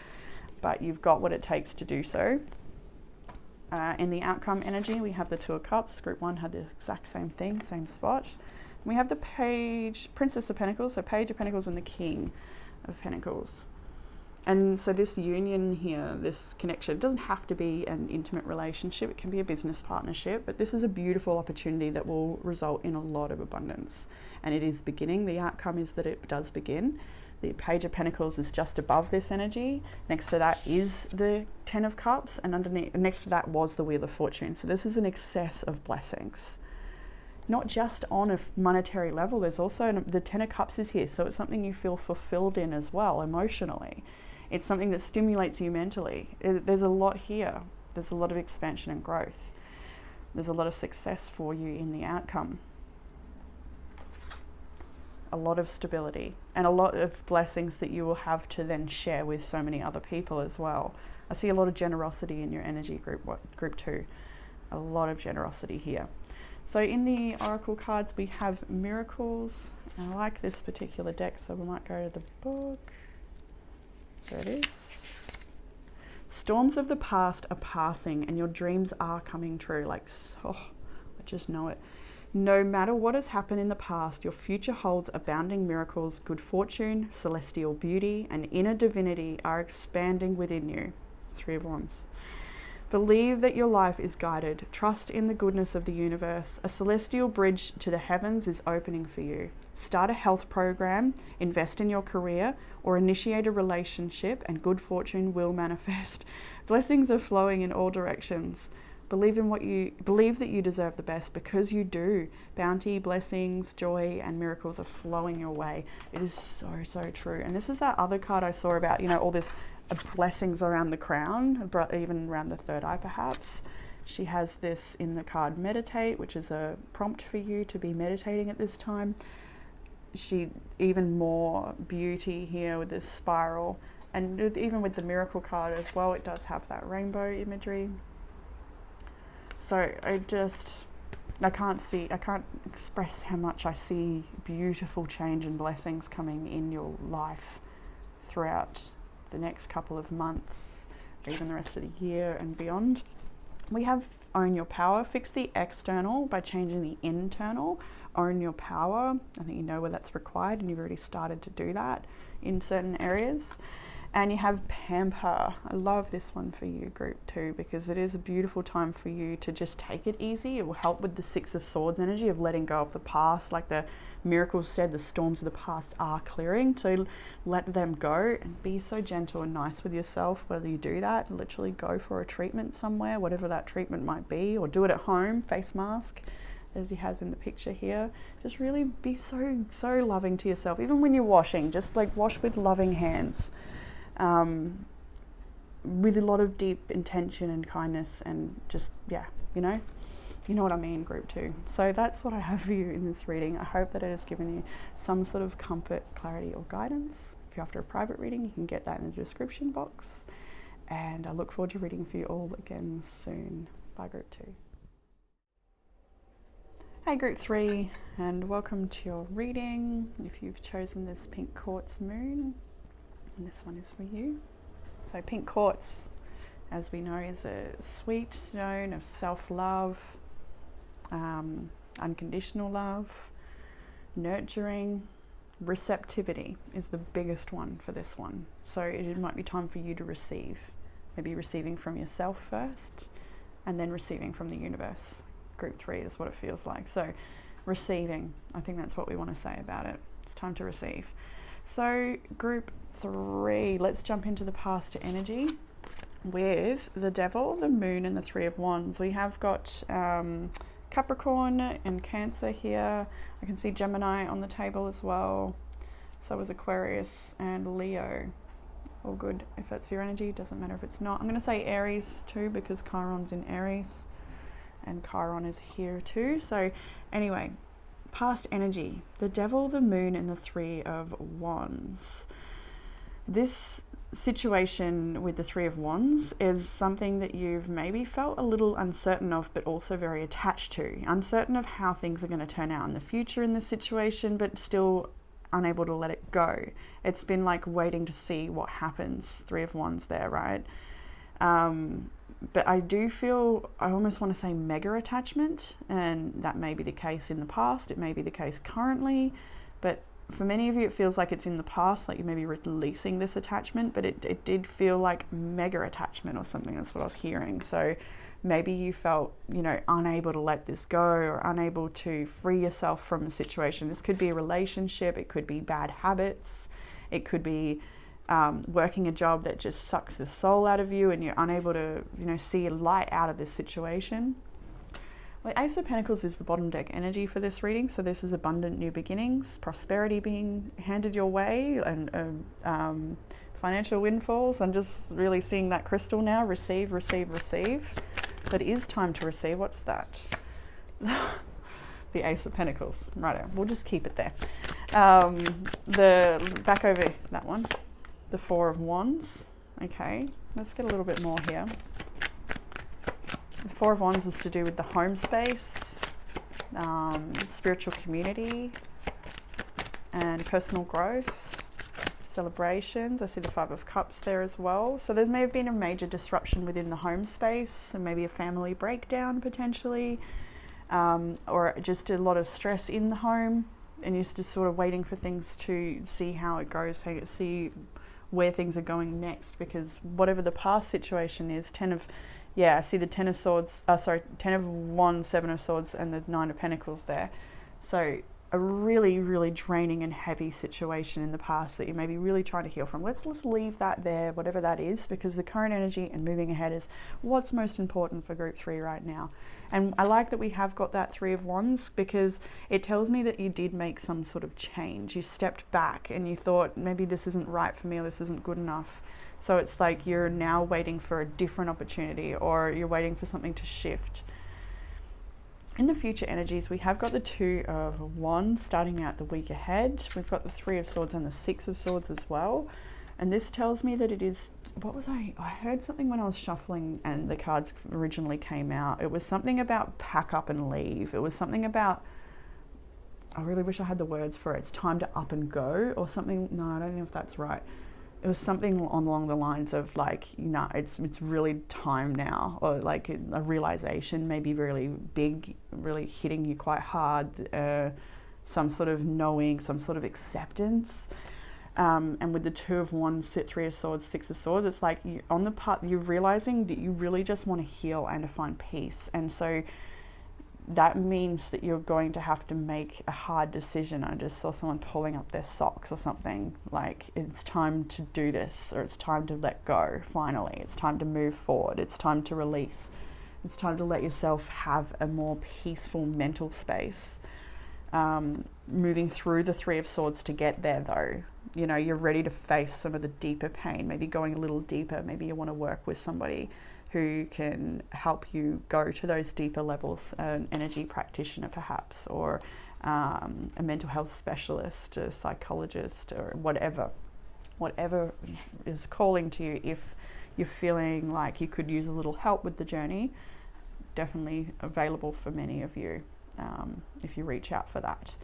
but you've got what it takes to do so. In the outcome energy, we have the Two of Cups. Group 1 had the exact same thing, same spot. We have the Page, Princess of Pentacles, so Page of Pentacles and the King of Pentacles. And so this union here, this connection, it doesn't have to be an intimate relationship, it can be a business partnership, but this is a beautiful opportunity that will result in a lot of abundance. And it is beginning. The outcome is that it does begin. The Page of Pentacles is just above this energy. Next to that is the Ten of Cups, and underneath, next to that was the Wheel of Fortune. So this is an excess of blessings. Not just on a monetary level, there's also the Ten of Cups is here, so it's something you feel fulfilled in as well, emotionally. It's something that stimulates you mentally. There's a lot here. There's a lot of expansion and growth. There's a lot of success for you in the outcome. A lot of stability and a lot of blessings that you will have to then share with so many other people as well. I see a lot of generosity in your energy, group 2. A lot of generosity here. So in the Oracle cards, we have miracles. And I like this particular deck, so we might go to the book. There it is. Storms of the past are passing and your dreams are coming true. Like, oh, I just know it. No matter what has happened in the past, your future holds abounding miracles. Good fortune, celestial beauty, and inner divinity are expanding within you. Three of Wands. Believe that your life is guided. Trust in the goodness of the universe. A celestial bridge to the heavens is opening for you. Start a health program, invest in your career, or initiate a relationship, and good fortune will manifest. Blessings are flowing in all directions. Believe that you deserve the best, because you do. Bounty, blessings, joy, and miracles are flowing your way. It is so, so true. And this is that other card I saw about, all this blessings around the crown, even around the third eye perhaps. She has this in the card meditate, which is a prompt for you to be meditating at this time. Even more beauty here with this spiral, and even with the miracle card as well, it does have that rainbow imagery. So I can't express how much I see beautiful change and blessings coming in your life throughout the next couple of months, or even the rest of the year and beyond. We have own your power. Fix the external by changing the internal. Own your power. I think you know where that's required, and you've already started to do that in certain areas. And you have pamper. I love this one for you, group 2, because it is a beautiful time for you to just take it easy. It will help with the Six of Swords energy of letting go of the past. Like the miracles said, the storms of the past are clearing. So let them go and be so gentle and nice with yourself, whether you do that. Literally go for a treatment somewhere, whatever that treatment might be, or do it at home, face mask, as he has in the picture here. Just really be so, so loving to yourself. Even when you're washing, just like wash with loving hands. With a lot of deep intention and kindness, and just, you know what I mean, group 2. So that's what I have for you in this reading. I hope that it has given you some sort of comfort, clarity, or guidance. If you're after a private reading, you can get that in the description box. And I look forward to reading for you all again soon. Bye, group 2. Hey, group 3, and welcome to your reading. If you've chosen this pink quartz moon, and this one is for you. So pink quartz, as we know, is a sweet stone of self-love, unconditional love, nurturing. Receptivity is the biggest one for this one. So it might be time for you to receive. Maybe receiving from yourself first, and then receiving from the universe. Group 3 is what it feels like. So receiving, I think that's what we want to say about it. It's time to receive. So group 3, let's jump into the past energy with the Devil, the Moon, and the Three of Wands. We have got Capricorn and Cancer here. I can see Gemini on the table as well. So is Aquarius and Leo. All good if that's your energy, doesn't matter if it's not. I'm going to say Aries too because Chiron's in Aries and Chiron is here too. So anyway, past energy, the Devil, the Moon and the Three of Wands. This situation with the Three of Wands is something that you've maybe felt a little uncertain of, but also very attached to. Uncertain of how things are going to turn out in the future in this situation, but still unable to let it go. It's been like waiting to see what happens. Three of Wands there, right? But I do feel, I almost want to say mega attachment, and that may be the case in the past, it may be the case currently, but for many of you it feels like it's in the past, like you may be releasing this attachment, but it did feel like mega attachment or something. That's what I was hearing. So maybe you felt, you know, unable to let this go or unable to free yourself from a situation. This could be a relationship, it could be bad habits, it could be working a job that just sucks the soul out of you and you're unable to, you know, see a light out of this situation. Well, Ace of Pentacles is the bottom deck energy for this reading. So this is abundant new beginnings, prosperity being handed your way, and financial windfalls. I'm just really seeing that crystal now. Receive, receive, receive. But it is time to receive. What's that? The Ace of Pentacles. Righto, we'll just keep it there. The back over that one. The Four of Wands. Okay, let's get a little bit more here. The Four of Wands is to do with the home space, spiritual community, and personal growth, celebrations. I see the Five of Cups there as well. So there may have been a major disruption within the home space, and maybe a family breakdown potentially, or just a lot of stress in the home, and you're just sort of waiting for things to see how it goes, see where things are going next, because whatever the past situation is, I see the Ten of Swords, Ten of Wands, Seven of Swords, and the Nine of Pentacles there. So a really, really draining and heavy situation in the past that you may be really trying to heal from. Let's leave that there, whatever that is, because the current energy and moving ahead is what's most important for Group 3 right now. And I like that we have got that Three of Wands, because it tells me that you did make some sort of change. You stepped back and you thought, maybe this isn't right for me, or this isn't good enough. So it's like you're now waiting for a different opportunity, or you're waiting for something to shift. In the future energies, we have got the Two of Wands starting out the week ahead. We've got the Three of Swords and the Six of Swords as well. And this tells me that it is, I heard something when I was shuffling and the cards originally came out. It was something about pack up and leave. It was something about, I really wish I had the words for it. It's time to up and go or something. No, I don't know if that's right. It was something along the lines of like, it's really time now, or like a realization, maybe really big, really hitting you quite hard, some sort of knowing, some sort of acceptance. And with the Two of Wands, Three of Swords, Six of Swords, it's like you're realizing that you really just want to heal and to find peace. And so that means that you're going to have to make a hard decision. I just saw someone pulling up their socks or something, like it's time to do this, or it's time to let go finally. It's time to move forward. It's time to release. It's time to let yourself have a more peaceful mental space. Moving through the Three of Swords to get there though. You know, you're ready to face some of the deeper pain, maybe going a little deeper. Maybe you want to work with somebody who can help you go to those deeper levels, an energy practitioner perhaps, or a mental health specialist, a psychologist, or whatever is calling to you. If you're feeling like you could use a little help with the journey, definitely available for many of you if you reach out for that.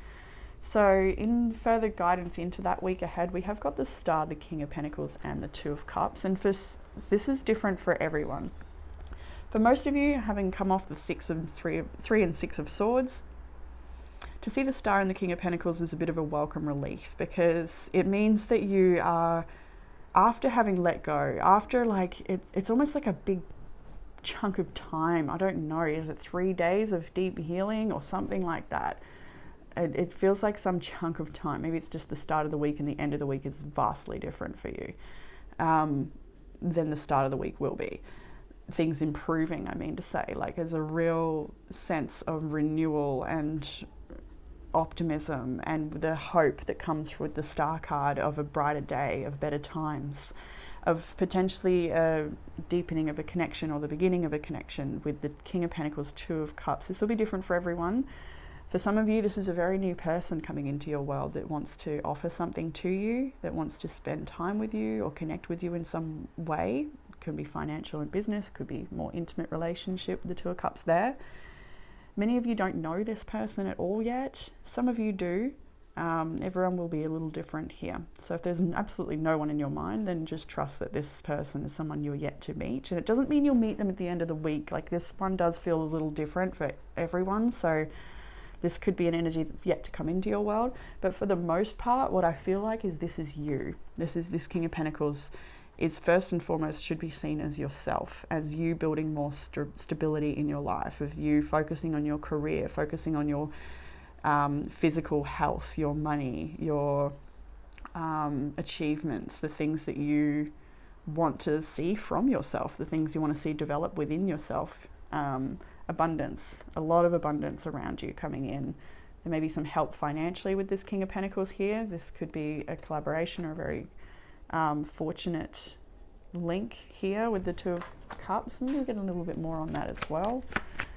So in further guidance into that week ahead, we have got the Star, the King of Pentacles, and the Two of Cups. And this is different for everyone. For most of you, having come off the Three and Six of Swords, to see the Star and the King of Pentacles is a bit of a welcome relief, because it means that you are, after having let go, after it's almost like a big chunk of time. I don't know, is it 3 days of deep healing or something like that? It feels like some chunk of time. Maybe it's just the start of the week and the end of the week is vastly different for you than the start of the week will be. things improving, I mean to say. Like there's a real sense of renewal and optimism and the hope that comes with the star card of a brighter day, of better times, of potentially a deepening of a connection or the beginning of a connection with the King of Pentacles, Two of Cups. This will be different for everyone. For some of you, this is a very new person coming into your world that wants to offer something to you, that wants to spend time with you or connect with you in some way. It could be financial and business, could be more intimate relationship, the Two of Cups there. Many of you don't know this person at all yet. Some of you do. Everyone will be a little different here. So if there's absolutely no one in your mind, then just trust that this person is someone you're yet to meet. And it doesn't mean you'll meet them at the end of the week. Like this one does feel a little different for everyone. So this could be an energy that's yet to come into your world. But for the most part, what I feel like is this is you. This King of Pentacles is first and foremost should be seen as yourself, as you building more stability in your life, of you focusing on your career, focusing on your physical health, your money, your achievements, the things that you want to see from yourself, the things you want to see develop within yourself. Abundance, a lot of abundance around you coming in. There may be some help financially with this King of Pentacles here. This could be a collaboration or a very fortunate link here with the Two of Cups. And we'll get a little bit more on that as well,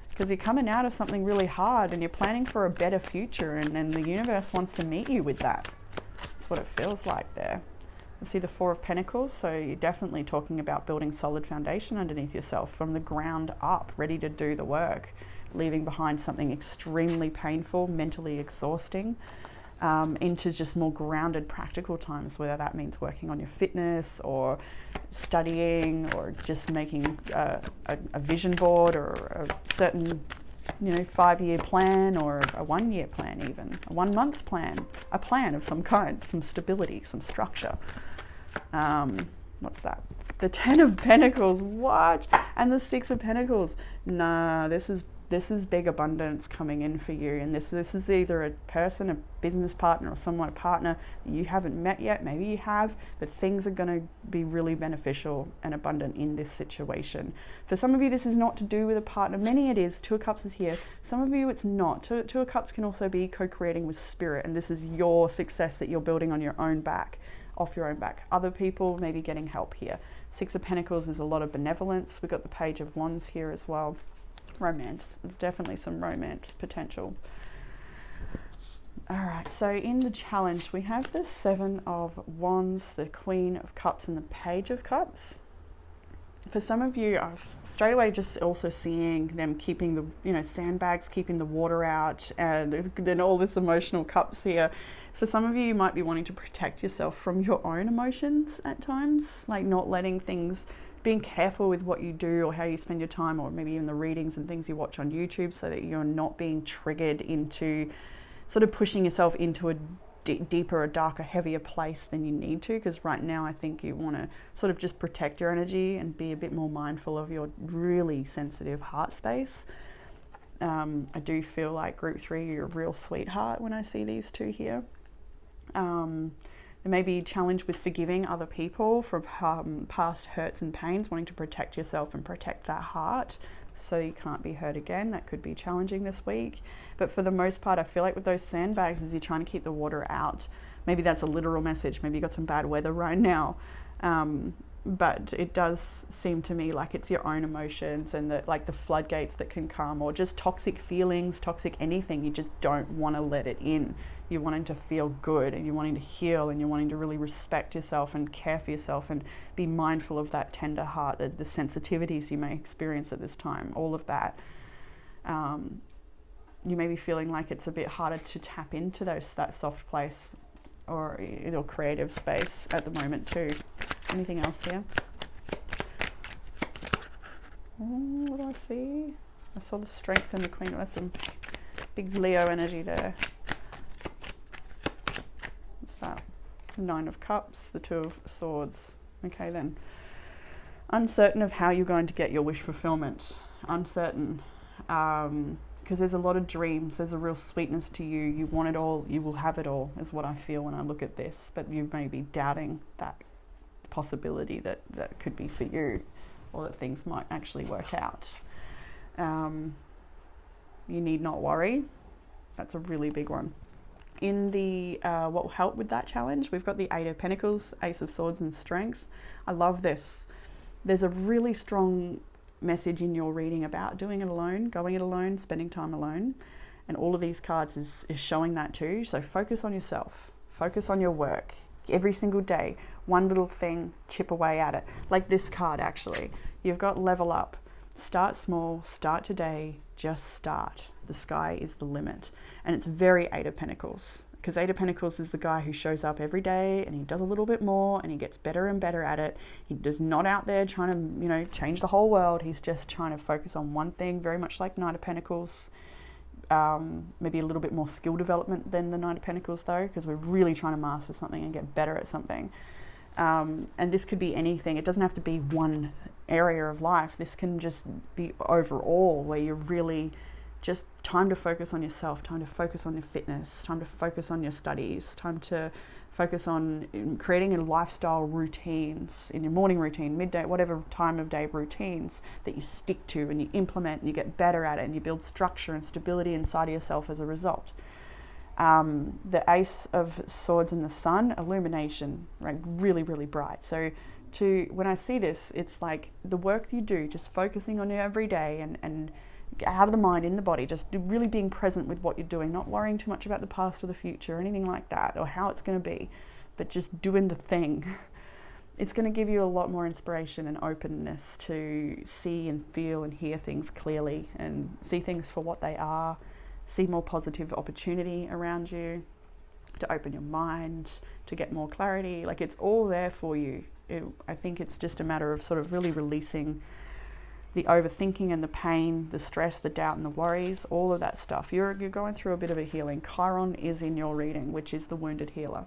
because you're coming out of something really hard and you're planning for a better future, and the universe wants to meet you with that. That's what it feels like there. You see the Four of Pentacles, so you're definitely talking about building solid foundation underneath yourself from the ground up, ready to do the work, leaving behind something extremely painful, mentally exhausting, into just more grounded practical times, whether that means working on your fitness or studying or just making a vision board or a certain 5-year plan or a 1-year plan, even a 1-month plan, a plan of some kind, some stability, some structure. What's that? The Ten of Pentacles, what? And the Six of Pentacles. Nah, this is big abundance coming in for you, and this is either a person, a business partner, or someone, a partner that you haven't met yet. Maybe you have, but things are going to be really beneficial and abundant in this situation. For some of you, this is not to do with a partner. Many it is. Two of Cups is here. Some of you, it's not. Two of Cups can also be co-creating with spirit, and this is your success that you're building on your own back, off your own back. Other people may be getting help here. Six of Pentacles is a lot of benevolence. We've got the Page of Wands here as well. Romance, definitely some romance potential. All right, so in the challenge we have the Seven of Wands, the Queen of Cups, and the Page of Cups. For some of you, I've straight away just also seeing them keeping the sandbags, keeping the water out, and then all this emotional cups here. For some of you, you might be wanting to protect yourself from your own emotions at times, like not letting things, being careful with what you do or how you spend your time, or maybe even the readings and things you watch on YouTube, so that you're not being triggered into sort of pushing yourself into a deeper, a darker, heavier place than you need to. Because right now I think you want to sort of just protect your energy and be a bit more mindful of your really sensitive heart space. I do feel like Group 3, you're a real sweetheart when I see these two here. There may be a challenge with forgiving other people for past hurts and pains, wanting to protect yourself and protect that heart so you can't be hurt again. That could be challenging this week. But for the most part, I feel like with those sandbags, as you're trying to keep the water out, maybe that's a literal message. Maybe you got some bad weather right now. But it does seem to me like it's your own emotions and the floodgates that can come, or just toxic feelings, toxic anything. You just don't want to let it in. You're wanting to feel good, and you're wanting to heal, and you're wanting to really respect yourself and care for yourself and be mindful of that tender heart, the sensitivities you may experience at this time, all of that. You may be feeling like it's a bit harder to tap into that soft place or creative space at the moment too. Anything else here? What do I see? I saw the Strength and the Queen. There's some big Leo energy there. What's that? Nine of Cups, the Two of Swords. Okay then. Uncertain of how you're going to get your wish fulfillment. Uncertain. Because there's a lot of dreams, there's a real sweetness to you. You want it all, you will have it all, is what I feel when I look at this. But you may be doubting that possibility that could be for you. or that things might actually work out. You need not worry. That's a really big one. In the what will help with that challenge, we've got the Eight of Pentacles, Ace of Swords, and Strength. I love this. There's a really strong message in your reading about doing it alone, going it alone, spending time alone. And all of these cards is showing that too. So focus on yourself. Focus on your work. Every single day, one little thing, chip away at it. Like this card actually. You've got level up. Start small, start today, just start. The sky is the limit. And it's very Eight of Pentacles, because Eight of Pentacles is the guy who shows up every day and he does a little bit more and he gets better and better at it. He is not out there trying to, you know, change the whole world. He's just trying to focus on one thing, very much like Knight of Pentacles. Maybe a little bit more skill development than the Knight of Pentacles though, because we're really trying to master something and get better at something. And this could be anything. It doesn't have to be one area of life. This can just be overall, where you're really just time to focus on yourself, time to focus on your fitness, time to focus on your studies, time to focus on creating a lifestyle routines in your morning routine, midday, whatever time of day routines that you stick to and you implement and you get better at it and you build structure and stability inside of yourself as a result. The Ace of Swords and the Sun, illumination, right? Really, really bright. So when I see this, it's like the work you do, just focusing on it every day and out of the mind, in the body, just really being present with what you're doing, not worrying too much about the past or the future or anything like that, or how it's going to be, but just doing the thing. It's going to give you a lot more inspiration and openness to see and feel and hear things clearly and see things for what they are, see more positive opportunity around you, to open your mind, to get more clarity. Like, it's all there for you. I think it's just a matter of sort of really releasing the overthinking and the pain, the stress, the doubt and the worries, all of that stuff. You're going through a bit of a healing. Chiron is in your reading, which is the wounded healer.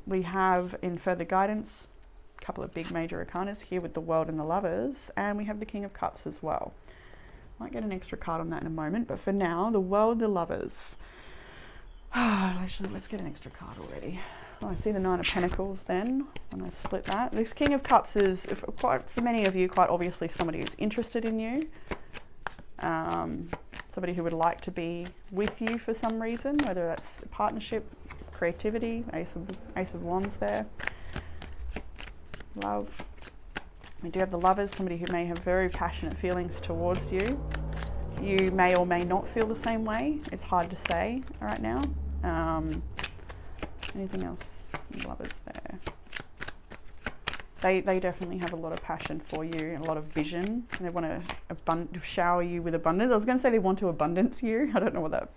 We have, in further guidance, a couple of big major arcanas here with the World and the Lovers, and we have the King of Cups as well. Might get an extra card on that in a moment, but for now, the World, the Lovers. Actually, let's get an extra card already. Oh, I see the Nine of Pentacles then, when I split that. This King of Cups is, for many of you, quite obviously somebody who's interested in you. Somebody who would like to be with you for some reason, whether that's a partnership, creativity, Ace of Wands there. Love. We do have the Lovers, somebody who may have very passionate feelings towards you. You may or may not feel the same way. It's hard to say right now. Anything else? Lovers there. They definitely have a lot of passion for you, a lot of vision. They want to shower you with abundance. I was going to say they want to abundance you. I don't know what that...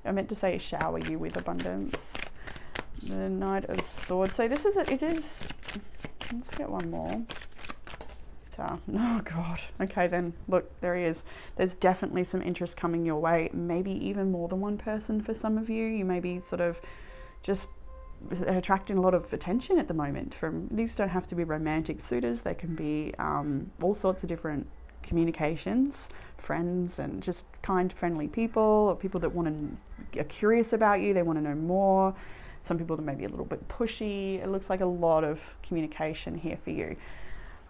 I meant to say shower you with abundance. The Knight of Swords. So this is... It is... Let's get one more. Oh God. Okay then, look, there he is. There's definitely some interest coming your way. Maybe even more than one person for some of you. You may be sort of just attracting a lot of attention at the moment. These don't have to be romantic suitors. They can be all sorts of different communications, friends, and just kind, friendly people, or people that are curious about you. They want to know more. Some people that may be a little bit pushy. It looks like a lot of communication here for you.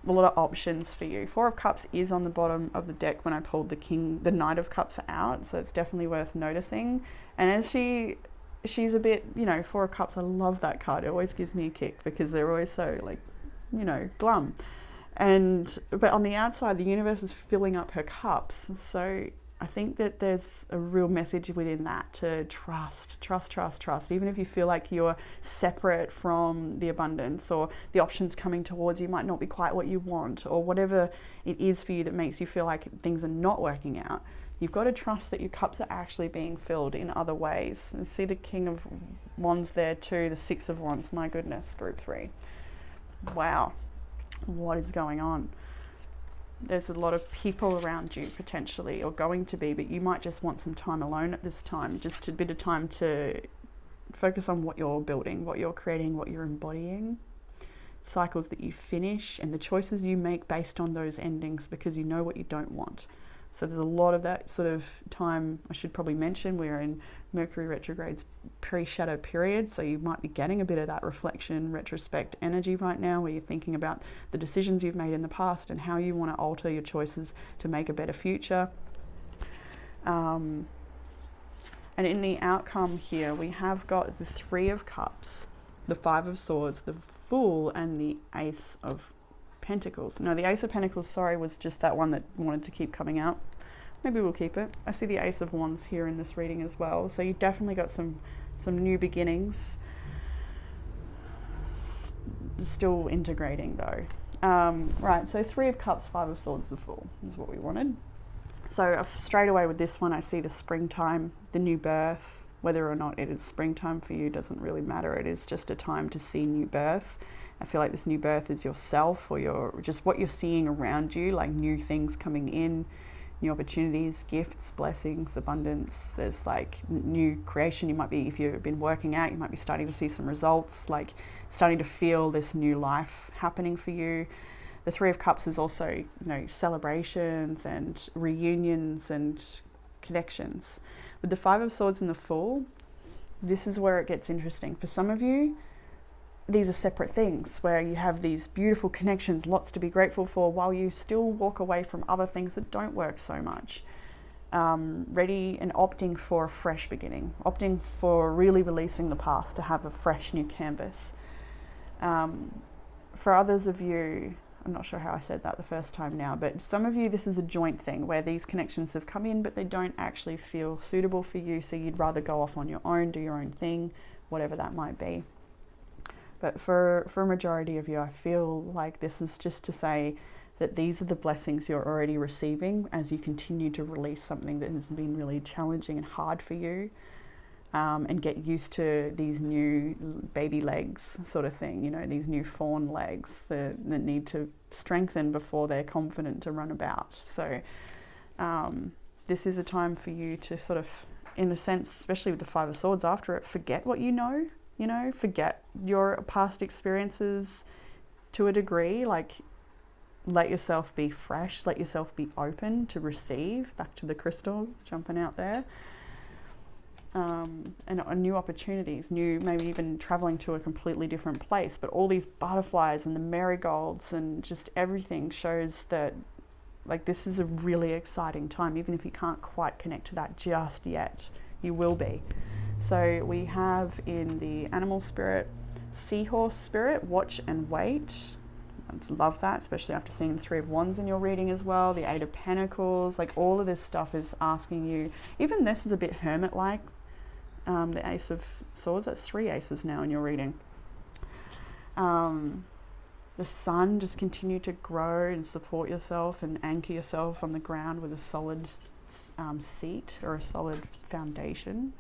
A lot of options for you. Four of Cups is on the bottom of the deck when I pulled the Knight of Cups out, so it's definitely worth noticing. And as she's a bit, you know, Four of Cups, I love that card. It always gives me a kick because they're always so, like, you know, glum. But on the outside, the universe is filling up her cups. So I think that there's a real message within that to trust. Even if you feel like you're separate from the abundance, or the options coming towards you might not be quite what you want, or whatever it is for you that makes you feel like things are not working out, you've got to trust that your cups are actually being filled in other ways. And see the King of Wands there too, the Six of Wands. My goodness, group 3. Wow, what is going on? There's a lot of people around you potentially, or going to be, but you might just want some time alone at this time, just a bit of time to focus on what you're building, what you're creating, what you're embodying, cycles that you finish, and the choices you make based on those endings, because you know what you don't want. So there's a lot of that sort of time. I should probably mention we're in Mercury retrograde's pre-shadow period, so you might be getting a bit of that reflection, retrospect energy right now, where you're thinking about the decisions you've made in the past and how you want to alter your choices to make a better future. And in the outcome here, we have got the Three of Cups, the Five of Swords, the Fool, and the Ace of Pentacles. No, the Ace of Pentacles, sorry, was just that one that wanted to keep coming out. Maybe we'll keep it. I see the Ace of Wands here in this reading as well. So you definitely got some new beginnings. Still integrating though. Right, so Three of Cups, Five of Swords, the Fool is what we wanted. So straight away with this one, I see the springtime, the new birth. Whether or not it is springtime for you doesn't really matter. It is just a time to see new birth. I feel like this new birth is yourself, or just what you're seeing around you, like new things coming in, new opportunities, gifts, blessings, abundance. There's like new creation. You might be, if you've been working out, you might be starting to see some results, like starting to feel this new life happening for you. The Three of Cups is also, you know, celebrations and reunions and connections. With the Five of Swords and the Fool, this is where it gets interesting. For some of you, these are separate things where you have these beautiful connections, lots to be grateful for, while you still walk away from other things that don't work so much. Ready and opting for a fresh beginning, opting for really releasing the past to have a fresh new canvas. For others of you, I'm not sure how I said that the first time now, but some of you, this is a joint thing where these connections have come in, but they don't actually feel suitable for you. So you'd rather go off on your own, do your own thing, whatever that might be. But for a majority of you, I feel like this is just to say that these are the blessings you're already receiving as you continue to release something that has been really challenging and hard for you, and get used to these new baby legs sort of thing, you know, these new fawn legs that need to strengthen before they're confident to run about. So this is a time for you to sort of, in a sense, especially with the Five of Swords after it, forget what you know, forget your past experiences to a degree, like let yourself be fresh, let yourself be open to receive, back to the crystal jumping out there. And new opportunities, maybe even traveling to a completely different place, but all these butterflies and the marigolds and just everything shows that like this is a really exciting time, even if you can't quite connect to that just yet, you will be. So we have in the animal spirit, seahorse spirit, watch and wait. I love that, especially after seeing the Three of Wands in your reading as well, the Eight of Pentacles, like all of this stuff is asking you, even this is a bit hermit-like. The Ace of Swords, that's 3 aces now in your reading. The sun, just continue to grow and support yourself and anchor yourself on the ground with a solid seat or a solid foundation.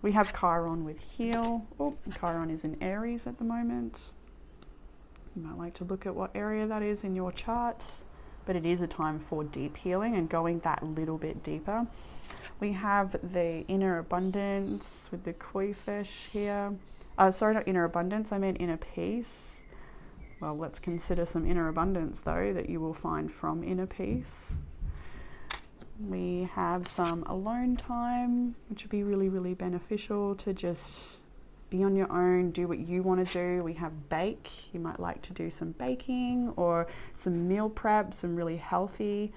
We have Chiron with heal. Oh, Chiron is in Aries at the moment. You might like to look at what area that is in your chart, but it is a time for deep healing and going that little bit deeper. We have the inner abundance with the koi fish here. Sorry, not inner abundance, I meant inner peace. Well, let's consider some inner abundance though that you will find from inner peace. We have some alone time, which would be really, really beneficial to just be on your own, do what you want to do. We have bake. You might like to do some baking or some meal prep, some really healthy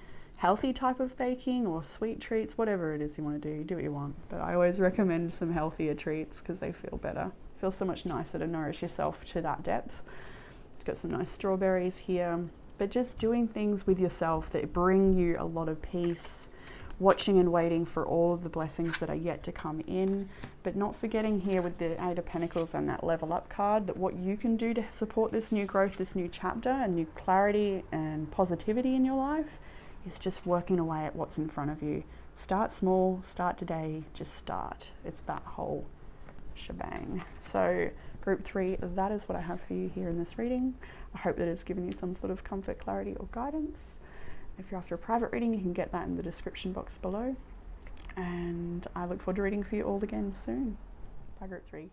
type of baking or sweet treats, whatever it is you want to do what you want. But I always recommend some healthier treats because they feel better. It feels so much nicer to nourish yourself to that depth. Got some nice strawberries here, but just doing things with yourself that bring you a lot of peace, watching and waiting for all of the blessings that are yet to come in, but not forgetting here with the Eight of Pentacles and that level up card that what you can do to support this new growth, this new chapter and new clarity and positivity in your life is just working away at what's in front of you. Start small, start today, just start. It's that whole shebang. So group 3, that is what I have for you here in this reading. I hope that it's given you some sort of comfort, clarity or guidance. If you're after a private reading, you can get that in the description box below. And I look forward to reading for you all again soon. Bye group 3.